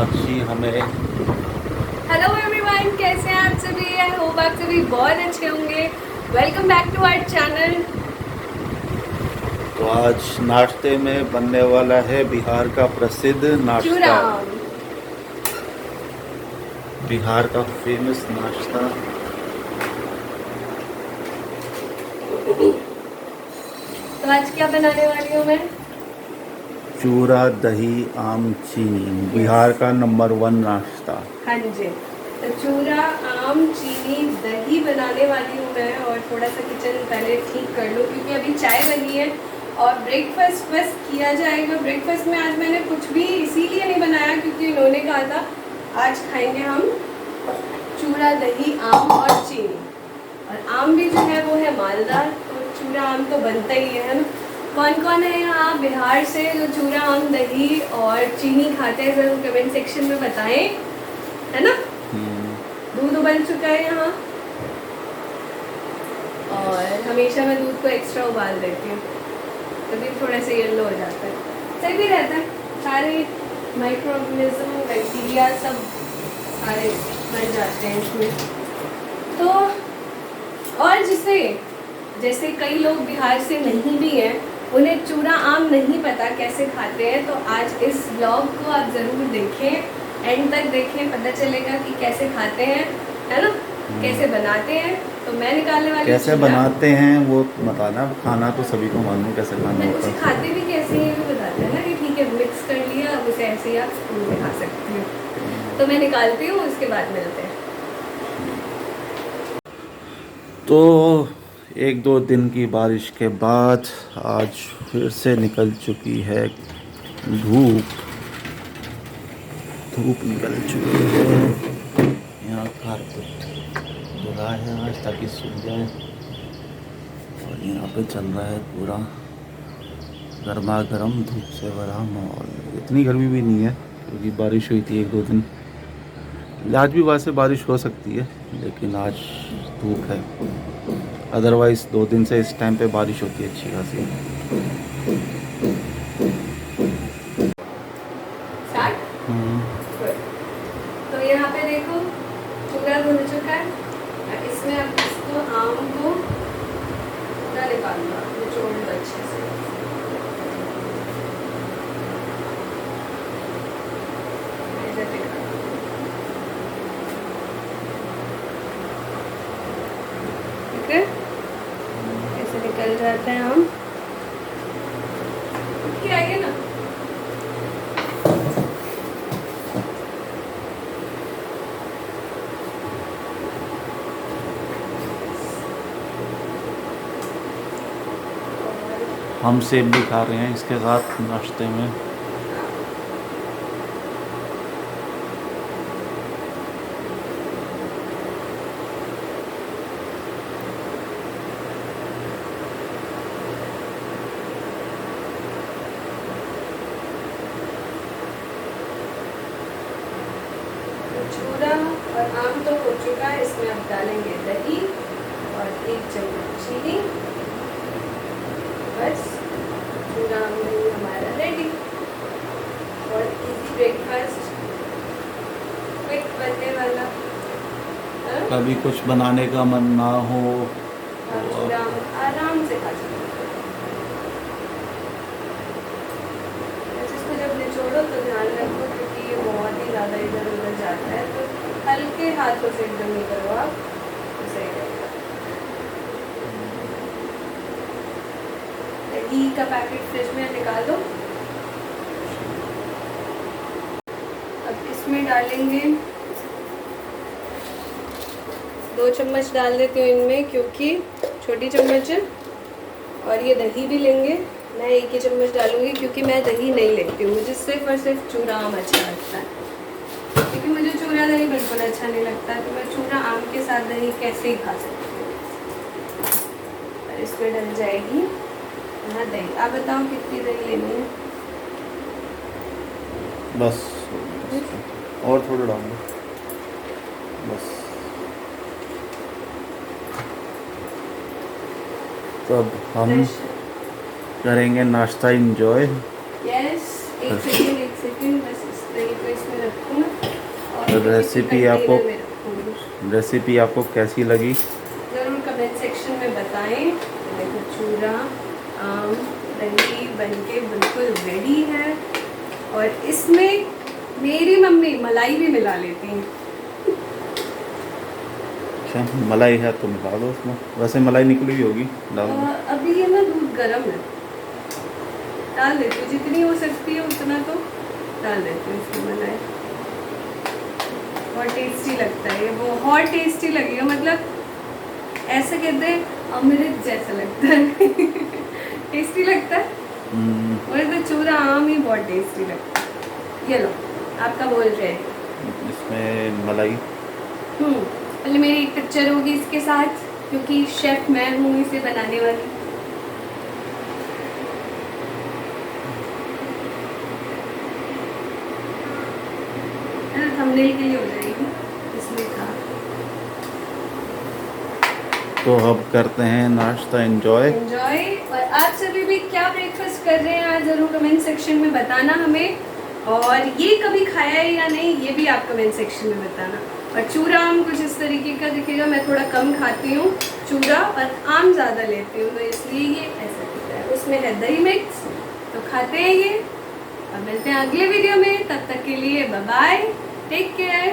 साक्षी हमें। Hello everyone, कैसे हैं आप सभी? आई होप आप सभी बहुत अच्छे होंगे। Welcome back to our channel. तो आज नाश्ते में बनने वाला है बिहार का प्रसिद्ध नाश्ता, चूराम। बिहार का फेमस नाश्ता। तो आज क्या बनाने वाली हूँ मैं? चूरा दही आम चीनी, बिहार का नंबर 1 नाश्ता। हाँ जी, तो चूरा आम चीनी दही बनाने वाली हूँ मैं। और थोड़ा सा किचन पहले ठीक कर लूँ क्योंकि अभी चाय बनी है और ब्रेकफास्ट बस किया जाएगा। ब्रेकफास्ट में आज मैंने कुछ भी इसीलिए नहीं बनाया क्योंकि इन्होंने कहा था आज खाएंगे हम चूड़ा दही आम और चीनी। और आम भी जो है वो है मालदा, तो चूड़ा आम तो बनता ही है ना। कौन कौन है यहाँ बिहार से जो चूड़ा आम दही और चीनी खाते हैं, जरूर कमेंट सेक्शन में बताएं, है ना। दूध उबल चुका है यहाँ और हमेशा मैं दूध को एक्स्ट्रा उबाल देती हूँ, तभी थोड़ा सा येलो हो जाता है, सही भी रहता है। सारे माइक्रो ऑर्गेनिज्म बैक्टीरिया सब सारे मर जाते हैं इसमें। तो और जैसे कई लोग बिहार से नहीं भी हैं, उन्हें चूड़ा आम नहीं पता कैसे खाते हैं, तो आज इस ब्लॉग को आप ज़रूर देखें, एंड तक देखें, पता चलेगा कि कैसे खाते हैं, है ना, कैसे बनाते हैं। तो मैं निकालने वाली कैसे बनाते हैं वो बताना, खाना तो सभी को मालूम है कैसे खाना होता उसे है। खाते भी कैसे हैं ये भी बताते हैं ना, कि ठीक है मिक्स कर लिया, अब उसे ऐसे ही आप स्पून में खा सकते हैं। तो मैं निकालती हूँ, उसके बाद मिलते हैं। तो 1-2 दिन की बारिश के बाद आज फिर से निकल चुकी है धूप। धूप निकल चुकी है। यहाँ कारपेट धुला है आज ताकि सूख जाए। और यहाँ पे चल रहा है पूरा गर्मा गर्म धूप से भरा माहौल। इतनी गर्मी भी नहीं है क्योंकि बारिश हुई थी 1-2 दिन। आज भी वैसे बारिश हो सकती है लेकिन आज धूप है। अदरवाइज़ 2 दिन से इस टाइम पे बारिश होती है अच्छी खासी। स्टार्ट। तो यहाँ पे देखो पूरा धुल चुका है और इसमें अब इसको आम को पूरा निकाल लो, निचोड़ लो अच्छे से। ऐसे दिखा। ठीक है, ऐसे निकल जाते हैं आम। उठ के आइए ना। हम सेब भी खा रहे हैं इसके साथ नाश्ते में। चूड़ा और आम तो हो चुका है, इसमें अब डालेंगे दही और 1 चम्मच चीनी। बस चूड़ा आम दही हमारा रेडी और इजी ब्रेकफास्ट, क्विक बनने वाला। कभी कुछ बनाने का मन ना हो और तो चूड़ा आम आराम से खा सकते हैं। बस इसको जब निचोड़ो तो ध्यान रखो क्योंकि ये बहुत ही ज़्यादा इधर उधर जाता है, तो हल्के हाथों से एकदम नहीं करो आप, तो सही रहेगा। दही का पैकेट फ्रिज में निकाल दो। अब इसमें डालेंगे 2 चम्मच डाल देती हूँ इनमें क्योंकि छोटी चम्मच है, और ये दही भी लेंगे। मैं 1 ही चम्मच डालूंगी क्योंकि मैं दही नहीं लेती हूँ, मुझे सिर्फ और सिर्फ चूड़ा आम अच्छा लगता है, क्योंकि मुझे चूड़ा दही बिल्कुल अच्छा नहीं लगता। तो मैं चूड़ा आम के साथ दही कैसे ही खा सकती हूँ। और इसमें डल जाएगी यहाँ दही। आप बताओ कितनी दही लेनी है? बस और थोड़ा डाल दो बस। तो अब हम करेंगे नाश्ता एंजॉय। यस, एक सेकंड बस। दही को इसमें रखूँ और तो रेसिपी आपको कंटेनर में रखूँगी। रेसिपी आपको कैसी लगी? ज़रूर कमेंट सेक्शन में बताएं। देखो चूरा आम दही बनके बिल्कुल रेडी है और इसमें मेरी मम्मी मलाई भी मिला लेती हैं। अच्छा, मलाई है तो मिला दो उसमें, वैसे मलाई निकली हुई होगी, डाल दो। अभी ये ना दूध गर्म है, डाल देती हूँ जितनी हो सकती है उतना तो डाल देती हूँ इसमें मलाई। बहुत टेस्टी लगता है ये, बहुत टेस्टी लगेगा, मतलब ऐसे कहते हैं अमृत जैसा लगता है। टेस्टी लगता है। मुझे तो चूरा आम ही बहुत टेस्टी लगता है। ये लो आपका बोल रहे हैं इसमें मलाई। पहले मेरी एक पिक्चर होगी इसके साथ, क्योंकि शेफ मैं हूँ इसे बनाने वाली। थंबनेल के लिए हो जाएगी इसलिए था। तो अब करते हैं नाश्ता एंजॉय। और आप सभी भी क्या ब्रेकफास्ट कर रहे हैं आज ज़रूर कमेंट सेक्शन में बताना हमें, और ये कभी खाया है या नहीं ये भी आप कमेंट सेक्शन में बताना। और चूरा आम कुछ इस तरीके का दिखेगा, मैं थोड़ा कम खाती हूँ चूरा और आम ज़्यादा लेती हूँ, तो इसलिए ये ऐसा दिखता है। उसमें है दही मिक्स, तो खाते हैं ये और मिलते हैं अगले वीडियो में। तब तक के लिए बाय बाय, टेक केयर।